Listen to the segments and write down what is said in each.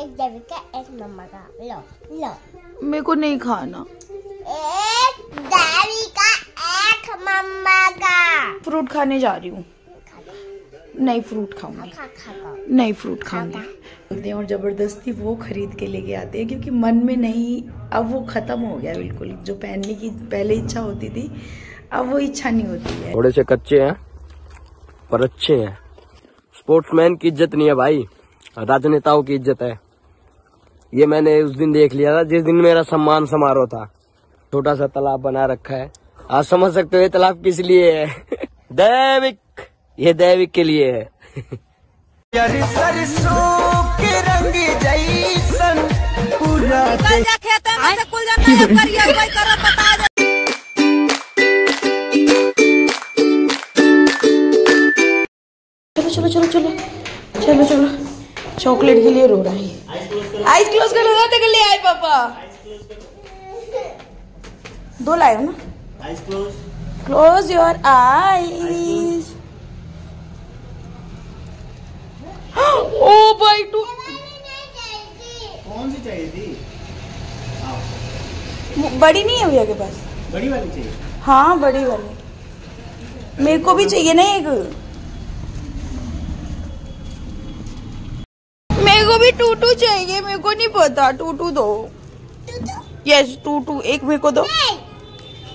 एक देवी का एक मम्मा का। लो लो। मेरे को नहीं खाना। एक देवी का एक मम्मा का। फ्रूट खाने जा रही हूँ। नहीं फ्रूट खाऊंगी। नहीं फ्रूट खाऊंगी। और जबरदस्ती वो खरीद के लेके आते हैं क्योंकि मन में नहीं, अब वो खत्म हो गया बिल्कुल। जो पहनने की पहले इच्छा होती थी अब वो इच्छा नहीं होती है। थोड़े से कच्चे हैं पर अच्छे हैं। स्पोर्ट्समैन की इज्जत नहीं है भाई, राजनेताओं की इज्जत है। ये मैंने उस दिन देख लिया था जिस दिन मेरा सम्मान समारोह था। छोटा सा तालाब बना रखा है, आप समझ सकते हो ये तालाब किस लिए है। दैविक, ये दैविक के लिए है। चलो चलो चलो चलो चलो चलो। चॉकलेट के लिए रो रहा है। आइज क्लोज कर लो कर ले आए पापा। दो लाए हो ना। Eyes close. Close your eyes. ओ भाई तू कौन सी चाहिए थी? बड़ी नहीं है भैया के पास? बड़ी वाली चाहिए। हाँ बड़ी वाली मेरे को भी चाहिए ना एक। मेरे को भी टूटू चाहिए। मेरे को नहीं पता। टूटू दो। यस टूटू एक मेरे को दो।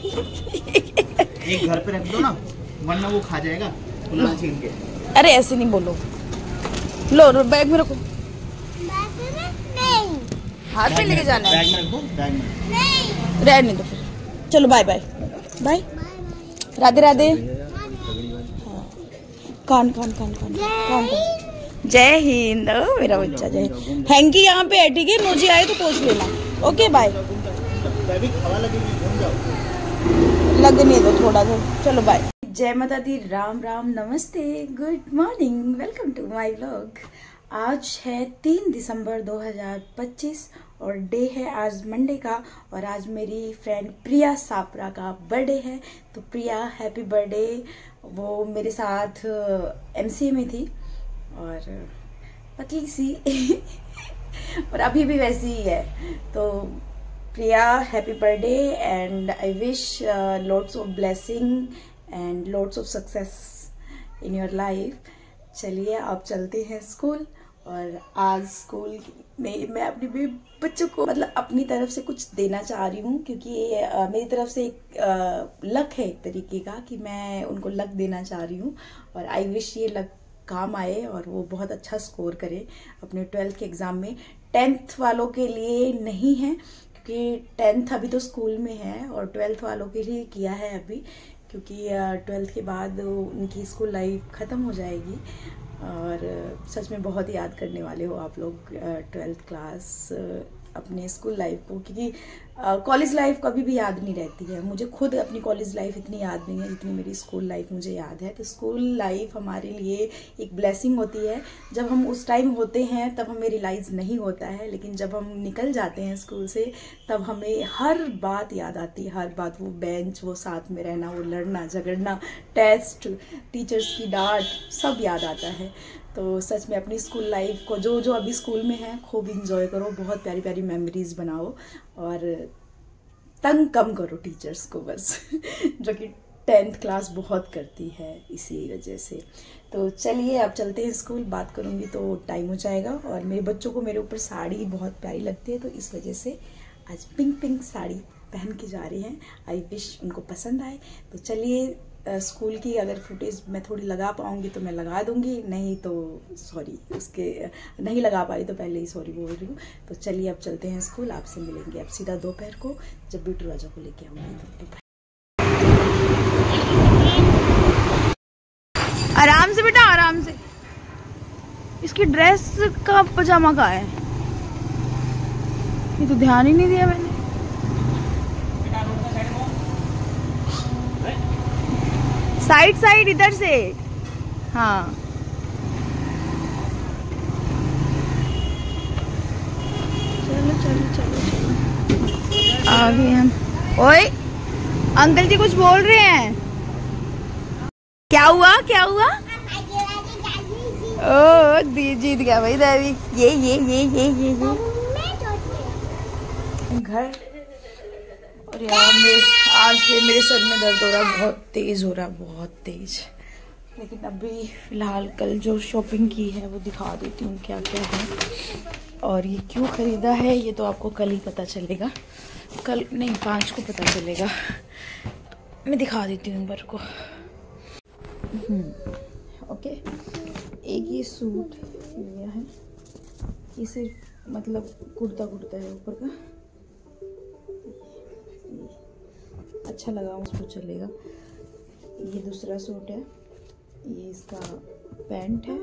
एक घर पे रख दो ना, वरना वो खा जाएगा छीन के। अरे ऐसे नहीं बोलो। लो बैग में रखो। हाथ में लेके जाना है। बैग में रखो, बैग में। रहने दो फिर। चलो bye bye bye. Radhe Radhe. हाँ। कान कान कान कान कान। जय हिंद। मेरा बच्चा जय हिंद। हैंकी यहाँ पे है ठीक है। नोजी आए तो पूछ लेना। Okay bye. लगने दो थोड़ा सा। चलो बाय। जय माता दी। राम राम नमस्ते good morning. Welcome to my vlog. आज है 3 दिसंबर 2025 और डे है आज मंडे का। और आज मेरी फ्रेंड प्रिया सापरा का बर्थडे है। तो प्रिया हैप्पी बर्थडे। वो मेरे साथ MCA में थी और पतली सी और अभी भी वैसी ही है। तो Priya happy birthday and I wish lots of blessing and lots of success in your life. चलिए अब चलते हैं स्कूल। और आज स्कूल में मैं अपने बच्चों को मतलब अपनी तरफ से कुछ देना चाह रही हूँ क्योंकि मेरी तरफ से एक लक है एक तरीके का कि मैं उनको लक देना चाह रही हूँ। और आई विश ये लक काम आए और वो बहुत अच्छा स्कोर करे अपने 12th के एग्ज़ाम में। 10th वालों के लिए नहीं है क्योंकि 10th अभी तो स्कूल में है और 12th वालों के लिए किया है अभी क्योंकि 12th के बाद उनकी स्कूल लाइफ ख़त्म हो जाएगी। और सच में बहुत याद करने वाले हो आप लोग 12th क्लास अपने स्कूल लाइफ को क्योंकि कॉलेज लाइफ कभी भी याद नहीं रहती है। मुझे खुद अपनी कॉलेज लाइफ इतनी याद नहीं है जितनी मेरी स्कूल लाइफ मुझे याद है। तो स्कूल लाइफ हमारे लिए एक ब्लेसिंग होती है। जब हम उस टाइम होते हैं तब हमें रियलाइज़ नहीं होता है, लेकिन जब हम निकल जाते हैं स्कूल से तब हमें हर बात याद आती है। हर बात, वो बेंच, वो साथ में रहना, वो लड़ना झगड़ना, टेस्ट, टीचर्स की डांट, सब याद आता है। तो सच में अपनी स्कूल लाइफ को जो जो अभी स्कूल में है खूब इंजॉय करो। बहुत प्यारी प्यारी मेमोरीज बनाओ और तंग कम करो टीचर्स को बस जो कि 10th क्लास बहुत करती है इसी वजह से। तो चलिए अब चलते हैं स्कूल। बात करूँगी तो टाइम हो जाएगा। और मेरे बच्चों को मेरे ऊपर साड़ी बहुत प्यारी लगती है तो इस वजह से आज पिंक साड़ी पहन के जा रही हैं। आई विश उनको पसंद आए। तो चलिए स्कूल की अगर फुटेज मैं थोड़ी लगा पाऊंगी तो मैं लगा दूंगी, नहीं तो सॉरी, उसके नहीं लगा पाई तो पहले ही सॉरी बोल रही हूँ। तो चलिए अब चलते हैं स्कूल। आपसे मिलेंगे अब सीधा दोपहर को जब बिट्टू राजा को लेके आऊँगी। आराम से बेटा आराम से। इसकी ड्रेस का पजामा कहाँ है? ये तो ध्यान ही नहीं दिया मैंने। साइड साइड इधर से। हाँ चलो चलो चलो चलो आ गए हम। ओए अंकल जी कुछ बोल रहे हैं। क्या हुआ क्या हुआ? ओ जीत गया भाई दैविक। ये घर। और यार आज से मेरे सर में दर्द हो रहा है, बहुत तेज हो रहा है, बहुत तेज। लेकिन अभी फिलहाल कल जो शॉपिंग की है वो दिखा देती हूँ क्या क्या है, और ये क्यों खरीदा है ये तो आपको कल ही पता चलेगा। कल नहीं, 5 को पता चलेगा। मैं दिखा देती हूँ बर को। ओके, एक ये सूट लिया है, ये सिर्फ मतलब कुर्ता है ऊपर का, अच्छा लगा उसको, चलेगा। ये दूसरा सूट है, ये इसका पैंट है।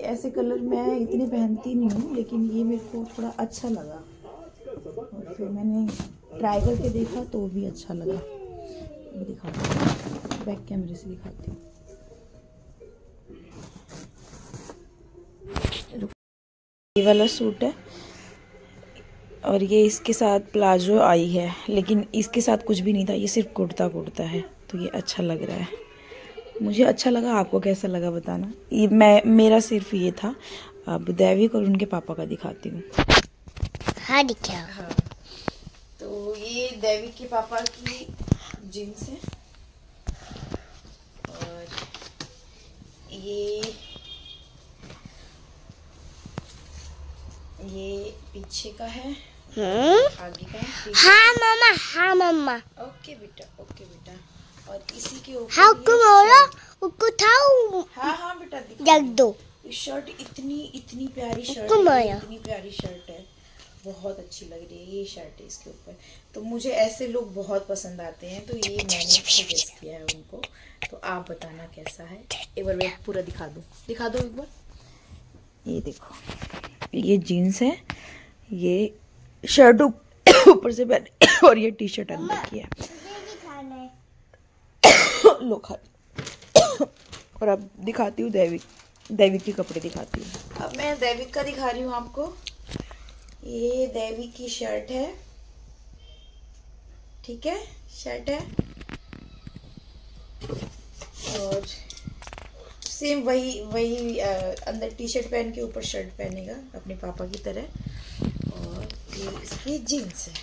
ऐसे कलर मैं इतने पहनती नहीं हूँ, लेकिन ये मेरे को थोड़ा अच्छा लगा और फिर मैंने ट्राई करके देखा तो भी अच्छा लगा। मैं दिखाती हूँ, बैक कैमरे से दिखाती हूँ। ये वाला सूट है और ये इसके साथ प्लाजो आई है, लेकिन इसके साथ कुछ भी नहीं था, ये सिर्फ कुर्ता है, तो ये अच्छा लग रहा है, मुझे अच्छा लगा। आपको कैसा लगा बताना। ये मेरा सिर्फ ये था। अब दैविक और उनके पापा का दिखाती हूँ। हाँ दिखा। हाँ, तो ये दैविक के पापा की जीन्स है और ये पीछे का है, आगे का। हाँ मम्मा। ओके बेटा। और इसी के ऊपर हाँ उसको थाऊ। हाँ बेटा जग दो। शर्ट इतनी प्यारी शर्ट है, बहुत अच्छी लग रही है। ये शर्ट है इसके ऊपर, तो मुझे ऐसे लोग बहुत पसंद आते हैं, तो ये मैंने सजेस्ट किया है उनको। तो आप बताना कैसा है। एक बार मैं पूरा दिखा दो एक बार। ये देखो, ये जीन्स है, ये शर्ट ऊपर से पहने और ये टी शर्ट अंदर की है। लो खा। और अब दिखाती हूँ दैविक के कपड़े दिखाती हूँ। अब मैं दैविक का दिखा रही हूँ आपको। ये दैविक की शर्ट है, ठीक है, शर्ट है और सेम वही अंदर टी शर्ट पहन के ऊपर शर्ट पहनेगा अपने पापा की तरह। और ये इसकी जीन्स है।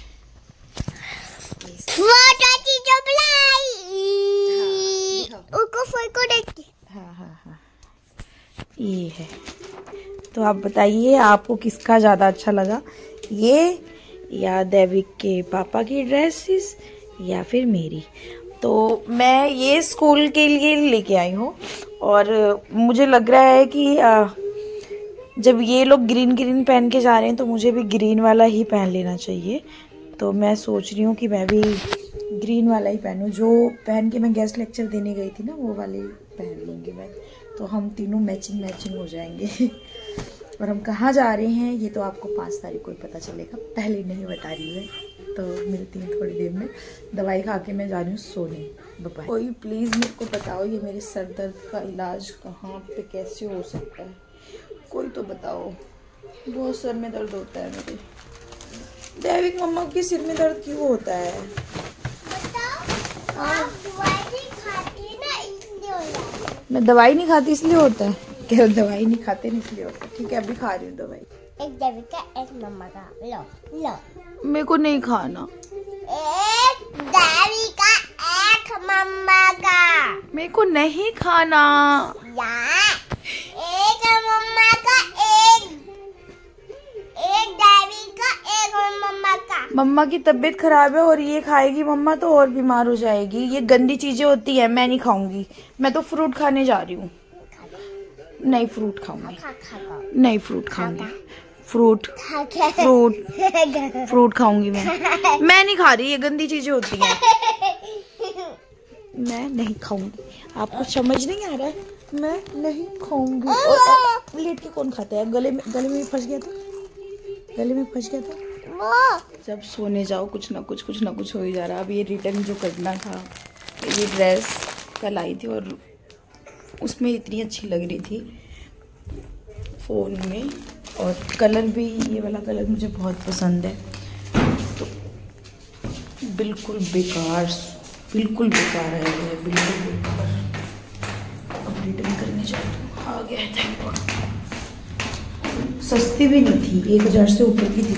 हाँ, ये है। तो आप बताइए आपको किसका ज़्यादा अच्छा लगा, ये या दैविक के पापा की ड्रेसेस या फिर मेरी। तो मैं ये स्कूल के लिए लेके आई हूँ और मुझे लग रहा है कि जब ये लोग ग्रीन पहन के जा रहे हैं तो मुझे भी ग्रीन वाला ही पहन लेना चाहिए। तो मैं सोच रही हूँ कि मैं भी ग्रीन वाला ही पहनूँ, जो पहन के मैं गेस्ट लेक्चर देने गई थी ना, वो वाले पहन लूँगी मैं। तो हम तीनों मैचिंग हो जाएंगे। और हम कहाँ जा रहे हैं ये तो आपको 5 तारीख को ही पता चलेगा, पहले नहीं बता रही है। तो मिलती हूँ थोड़ी देर में। दवाई खा के मैं जा रही हूँ सोने। बाय। कोई प्लीज़ मेरे को बताओ, ये मेरे सर दर्द का इलाज कहाँ पे कैसे हो सकता है, कोई तो बताओ। बहुत सर में दर्द होता है मेरे। दैविक मम्मा के सिर में दर्द क्यों होता है? मैं दवाई नहीं खाती इसलिए होता है। क्या दवाई नहीं खाते नहीं इसलिए होता है? ठीक है, अभी खा रही हूँ दवाई। एक दैविक का एक मम्मा का। लो मेरे को नहीं खाना। एक दैविक का एक मम्मा का। मेरे को नहीं खाना। एक मम्मा का एक दैविक का एक मम्मा का। मम्मा की तबीयत खराब है और ये खाएगी मम्मा तो और बीमार हो जाएगी। ये गंदी चीजें होती है, मैं नहीं खाऊंगी। मैं तो फ्रूट खाने जा रही हूँ। नहीं, फ्रूट खाऊंगी। नहीं, फ्रूट खाऊंगी। फ्रूट खाऊंगी मैं नहीं खा रही, ये गंदी चीजें होती हैं। मैं नहीं खाऊंगी। आपको समझ नहीं आ रहा है? मैं नहीं खाऊंगी। लेट के कौन खाता है? गले में फंस गया था। जब सोने जाओ कुछ ना कुछ हो ही जा रहा। अब ये रिटर्न जो करना था, ये ड्रेस कल आई थी और उसमें इतनी अच्छी लग रही थी फ़ोन में, और कलर भी ये वाला कलर मुझे बहुत पसंद है। तो बिल्कुल बेकार है ये, बिल्कुल बेकार। रिटर्न करने जाती हूँ। आ गया है, थैंक गॉड। सस्ती भी नहीं थी, 1000 से ऊपर की थी।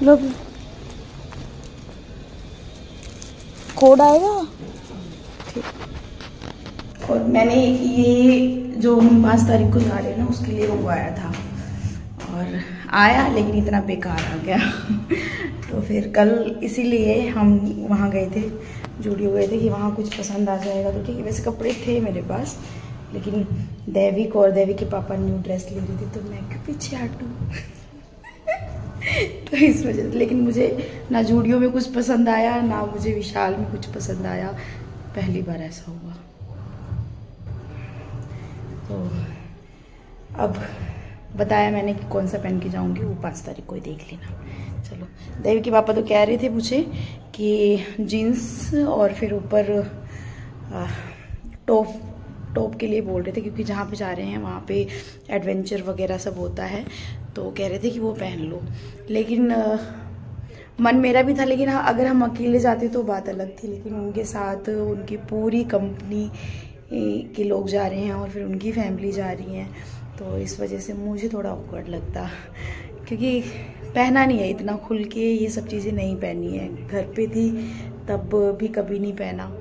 लो कोड आएगा। और मैंने ये जो हम 5 तारीख को जा रहे हैं ना, उसके लिए मंगवाया था और आया, लेकिन इतना बेकार आ गया। तो फिर कल इसीलिए हम वहाँ गए थे, जूडियो गए थे कि वहाँ कुछ पसंद आ जाएगा तो ठीक है। वैसे कपड़े थे मेरे पास, लेकिन देविक और देवी के पापा न्यू ड्रेस ले रही थी, तो मैं क्यों पीछे हटूँ। तो इस वजह से, लेकिन मुझे ना जूडियो में कुछ पसंद आया, ना मुझे विशाल में कुछ पसंद आया। पहली बार ऐसा हुआ। तो अब बताया मैंने कि कौन सा पहन के जाऊंगी, वो 5 तारीख को ही देख लेना। चलो, देवी के पापा तो कह रहे थे मुझे कि जीन्स और फिर ऊपर टॉप के लिए बोल रहे थे, क्योंकि जहाँ पे जा रहे हैं वहाँ पे एडवेंचर वगैरह सब होता है, तो कह रहे थे कि वो पहन लो। लेकिन मन मेरा भी था, लेकिन हाँ, अगर हम अकेले जाते तो बात अलग थी, लेकिन उनके साथ उनकी पूरी कंपनी के लोग जा रहे हैं और फिर उनकी फैमिली जा रही है, तो इस वजह से मुझे थोड़ा ऑकवर्ड लगता, क्योंकि पहना नहीं है इतना खुल के, ये सब चीज़ें नहीं पहनी है। घर पे थी तब भी कभी नहीं पहना।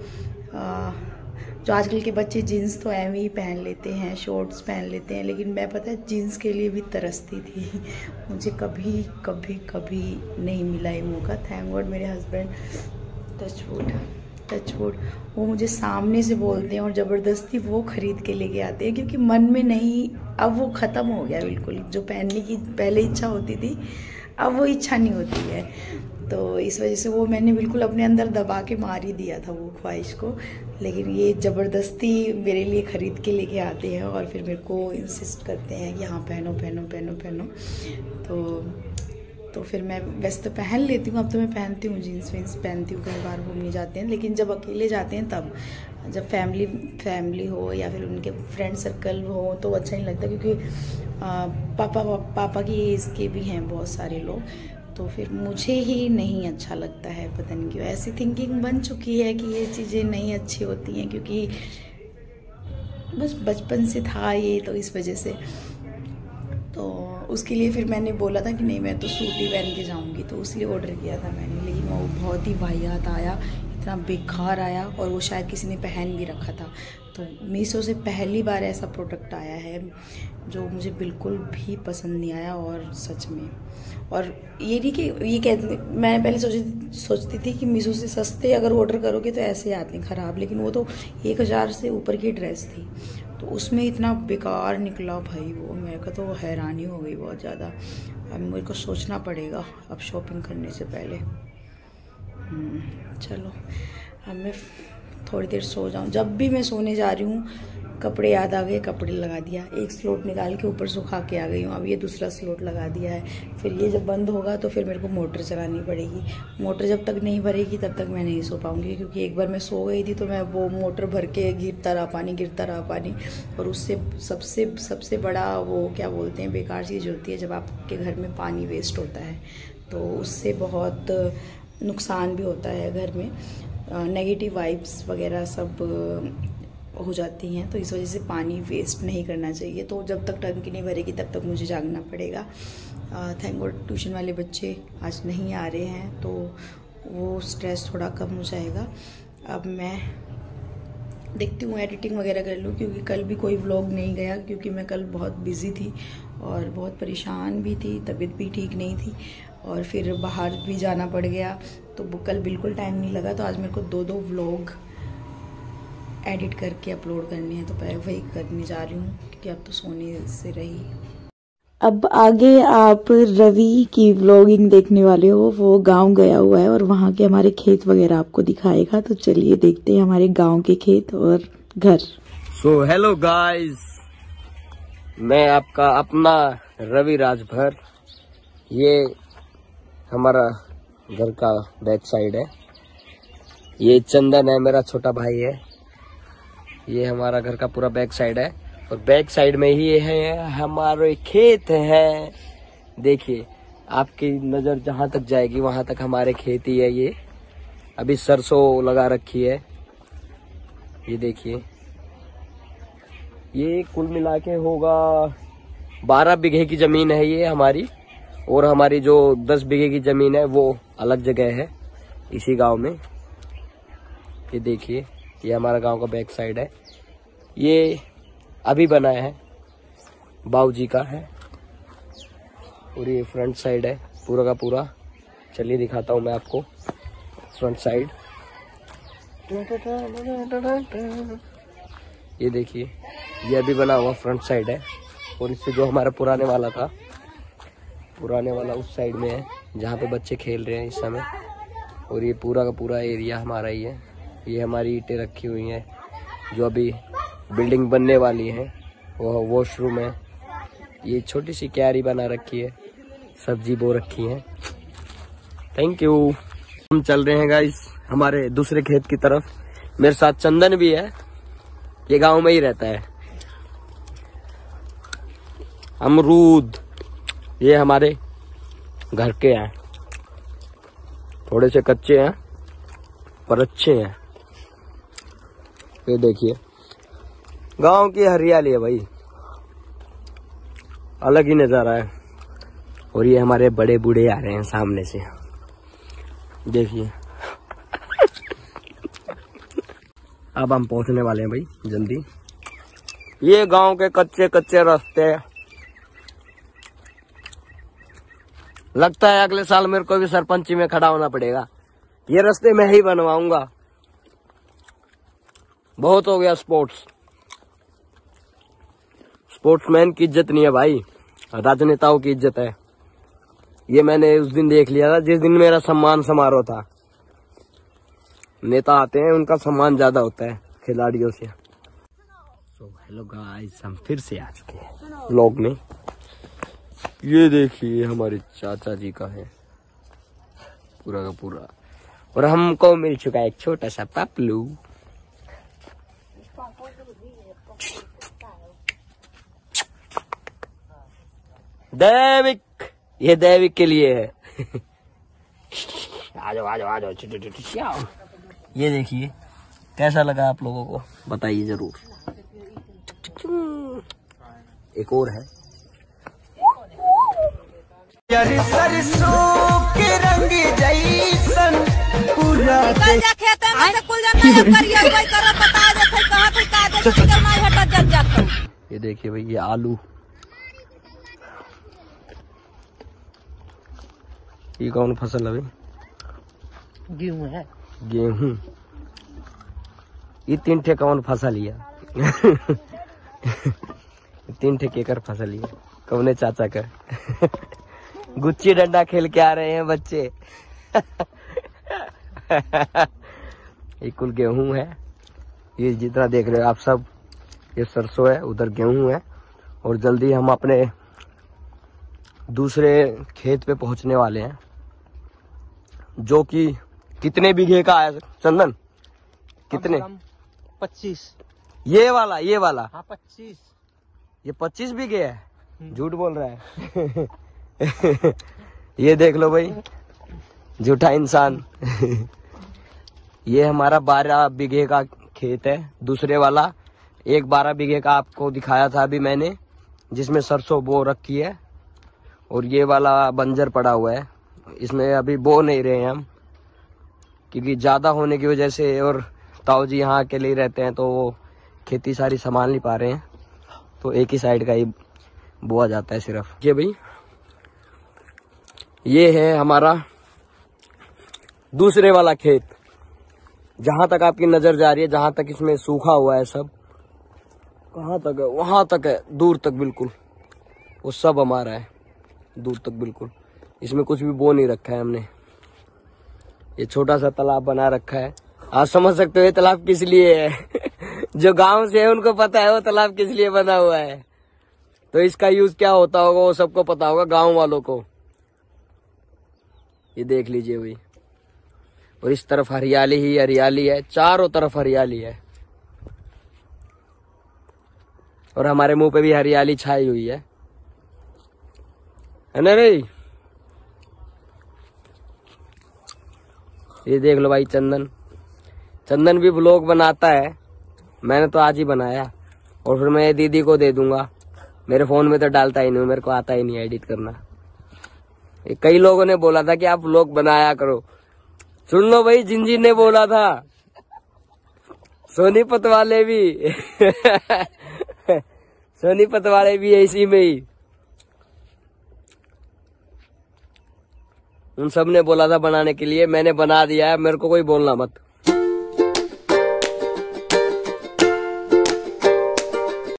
जो आजकल के बच्चे जीन्स तो एवं ही पहन लेते हैं, शॉर्ट्स पहन लेते हैं, लेकिन मैं पता है जीन्स के लिए भी तरसती थी। मुझे कभी कभी कभी नहीं मिला ये मौका। थैंक गॉड मेरे हस्बैंड, टच वुड, वो मुझे सामने से बोलते हैं और ज़बरदस्ती वो खरीद के लेके आते हैं, क्योंकि मन में नहीं, अब वो ख़त्म हो गया बिल्कुल। जो पहनने की पहले इच्छा होती थी, अब वो इच्छा नहीं होती है। तो इस वजह से वो मैंने बिल्कुल अपने अंदर दबा के मार ही दिया था वो ख्वाहिश को। लेकिन ये ज़बरदस्ती मेरे लिए ख़रीद के लेके आते हैं और फिर मेरे को इंसिस्ट करते हैं कि हाँ पहनो पहनो पहनो पहनो। तो फिर मैं वैसे तो पहन लेती हूँ, अब तो मैं पहनती हूँ, जीन्स वीन्स पहनती हूँ, कई बार घूमने जाते हैं। लेकिन जब अकेले जाते हैं तब, जब फैमिली हो या फिर उनके फ्रेंड सर्कल हो तो अच्छा नहीं लगता, क्योंकि पापा की एज के भी हैं बहुत सारे लोग, तो फिर मुझे ही नहीं अच्छा लगता है। पता नहीं क्यों ऐसी थिंकिंग बन चुकी है कि ये चीज़ें नहीं अच्छी होती हैं, क्योंकि बस बचपन से था ये, तो इस वजह से। तो उसके लिए फिर मैंने बोला था कि नहीं, मैं तो सूट ही पहन के जाऊंगी, तो उसलिए ऑर्डर किया था मैंने। लेकिन वो बहुत ही वाहियात आया, इतना बेकार आया, और वो शायद किसी ने पहन भी रखा था। तो मीशो से पहली बार ऐसा प्रोडक्ट आया है जो मुझे बिल्कुल भी पसंद नहीं आया, और सच में। और ये नहीं कि ये कहते, मैं पहले सोचती थी कि मीशो से सस्ते अगर ऑर्डर करोगे तो ऐसे आते हैं ख़राब, लेकिन वो तो 1000 से ऊपर की ड्रेस थी, तो उसमें इतना बेकार निकला भाई वो। मेरे को तो हैरानी हो गई बहुत ज़्यादा। अब मेरे को सोचना पड़ेगा अब शॉपिंग करने से पहले। चलो अब मैं थोड़ी देर सो जाऊँ। जब भी मैं सोने जा रही हूँ कपड़े याद आ गए, कपड़े लगा दिया, एक स्लोट निकाल के ऊपर सुखा के आ गई हूँ। अब ये दूसरा स्लोट लगा दिया है। फिर ये जब बंद होगा तो फिर मेरे को मोटर चलानी पड़ेगी। मोटर जब तक नहीं भरेगी तब तक मैं नहीं सो पाऊँगी, क्योंकि एक बार मैं सो गई थी तो मैं वो मोटर भर के गिरता रहा पानी, और उससे सबसे बड़ा वो क्या बोलते हैं, बेकार चीज़ होती है जब आपके घर में पानी वेस्ट होता है, तो उससे बहुत नुकसान भी होता है घर में। नेगेटिव वाइब्स वगैरह सब हो जाती हैं, तो इस वजह से पानी वेस्ट नहीं करना चाहिए। तो जब तक टंकी नहीं भरेगी तब तक मुझे जागना पड़ेगा। थैंक गॉड ट्यूशन वाले बच्चे आज नहीं आ रहे हैं, तो वो स्ट्रेस थोड़ा कम हो जाएगा। अब मैं देखती हूँ एडिटिंग वगैरह कर लूँ, क्योंकि कल भी कोई व्लॉग नहीं गया, क्योंकि मैं कल बहुत बिज़ी थी और बहुत परेशान भी थी, तबीयत भी ठीक नहीं थी, और फिर बाहर भी जाना पड़ गया, तो कल बिल्कुल टाइम नहीं लगा। तो आज मेरे को 2 व्लॉग एडिट करके अपलोड करने हैं, तो वही करने जा रही हूँ, क्योंकि अब तो सोने से रही। अब आगे आप रवि की व्लॉगिंग देखने वाले हो। वो गांव गया हुआ है और वहाँ के हमारे खेत वगैरह आपको दिखाएगा, तो चलिए देखते हैं हमारे गांव के खेत और घर। सो हेलो गाइस, मैं आपका अपना रवि राजभर। ये हमारा घर का बैक साइड है। ये चंदन है, मेरा छोटा भाई है। ये हमारा घर का पूरा बैक साइड है, और बैक साइड में ही है हमारे खेत हैं। देखिए आपकी नजर जहां तक जाएगी वहां तक हमारे खेती है। ये अभी सरसों लगा रखी है। ये देखिए, ये कुल मिला के होगा 12 बीघे की जमीन है ये हमारी, और हमारी जो 10 बीघे की जमीन है वो अलग जगह है इसी गांव में। ये देखिए, ये हमारा गांव का बैक साइड है। ये अभी बना है, बाबूजी का है। और ये फ्रंट साइड है पूरा का पूरा। चलिए दिखाता हूँ मैं आपको फ्रंट साइड। ये देखिए, ये अभी बना हुआ फ्रंट साइड है। और इससे जो हमारा पुराने वाला था, पुराने वाला उस साइड में है जहाँ पे बच्चे खेल रहे हैं इस समय। और ये पूरा का पूरा एरिया हमारा ही है। ये हमारी ईंटें रखी हुई हैं जो अभी बिल्डिंग बनने वाली है। वो वॉशरूम है। ये छोटी सी क्यारी बना रखी है, सब्जी बो रखी है। Thank you. हम चल रहे हैं गाइस हमारे दूसरे खेत की तरफ। मेरे साथ चंदन भी है, ये गांव में ही रहता है। अमरूद ये हमारे घर के हैं, थोड़े से कच्चे हैं पर अच्छे हैं। ये देखिए, गांव की हरियाली है भाई, अलग ही नजारा है। और ये हमारे बड़े बूढ़े आ रहे हैं सामने से, देखिए। अब हम पहुंचने वाले हैं भाई जल्दी। ये गांव के कच्चे कच्चे रास्ते, लगता है अगले साल मेरे को भी सरपंची में खड़ा होना पड़ेगा। ये रास्ते मैं ही बनवाऊंगा। बहुत हो गया स्पोर्ट्समैन की इज्जत नहीं है भाई, राजनेताओं की इज्जत है। ये मैंने उस दिन देख लिया था जिस दिन मेरा सम्मान समारोह था। नेता आते हैं, उनका सम्मान ज्यादा होता है खिलाड़ियों से। हेलो गाइस, हम फिर से आ चुके हैं व्लॉग में। ये देखिए, हमारे चाचा जी का है पूरा का पूरा। और हमको मिल चुका है एक छोटा सा पपलू। दैविक, ये दैविक के लिए है। आ जाओ आ जाओ आ जाओ। ये देखिए, कैसा लगा आप लोगों को बताइए जरूर। एक और है, सरसों के रंग जैसन पूरा। ये देखिए भाई, ये आलू, ये कौन फसल है भाई? गेहूं है। गेहूं। ये 3 ठे कौन फसल लिया? 3 ठे केकर फसल लिया कौने चाचा का। गुच्ची डंडा खेल के आ रहे हैं बच्चे। ये कुल गेहूं है, ये जितना देख रहे हो आप सब, ये सरसों है, उधर गेहूं है। और जल्दी हम अपने दूसरे खेत पे पहुंचने वाले हैं, जो कि कितने बीघे का है चंदन? कितने? 25। ये वाला हाँ 25। ये 25 बीघे है। झूठ बोल रहा है। ये देख लो भाई, झूठा इंसान। ये हमारा 12 बीघे का खेत है, दूसरे वाला। एक 12 बीघे का आपको दिखाया था अभी मैंने, जिसमें सरसों बो रखी है। और ये वाला बंजर पड़ा हुआ है, इसमें अभी बो नहीं रहे हैं हम, क्योंकि ज्यादा होने की वजह से। और ताऊ जी यहाँ अकेले ही रहते हैं, तो वो खेती सारी संभाल नहीं पा रहे हैं, तो एक ही साइड का ही बोआ जाता है सिर्फ। ये भाई, ये है हमारा दूसरे वाला खेत। जहां तक आपकी नजर जा रही है, जहां तक इसमें सूखा हुआ है सब, कहाँ तक है? वहां तक है, दूर तक बिल्कुल। वो सब हमारा है, दूर तक बिल्कुल। इसमें कुछ भी बो नहीं रखा है हमने। ये छोटा सा तालाब बना रखा है। आप समझ सकते हो ये तालाब किस लिए है। जो गांव से है उनको पता है वो तालाब किस लिए बना हुआ है। तो इसका यूज क्या होता होगा वो सबको पता होगा, गांव वालों को। ये देख लीजिए भाई, और इस तरफ हरियाली ही हरियाली है, चारों तरफ हरियाली है। और हमारे मुंह पे भी हरियाली छाई हुई है ना रे? ये देख लो भाई, चंदन भी व्लॉग बनाता है। मैंने तो आज ही बनाया और फिर मैं दीदी को दे दूंगा। मेरे फोन में तो डालता ही नहीं, मेरे को आता ही नहीं एडिट करना। कई लोगों ने बोला था कि आप व्लॉग बनाया करो। सुन लो भाई, जिंजी ने बोला था, सोनीपत वाले भी सोनीपत वाले भी ऐसी में ही, उन सब ने बोला था बनाने के लिए। मैंने बना दिया है, मेरे को कोई बोलना मत।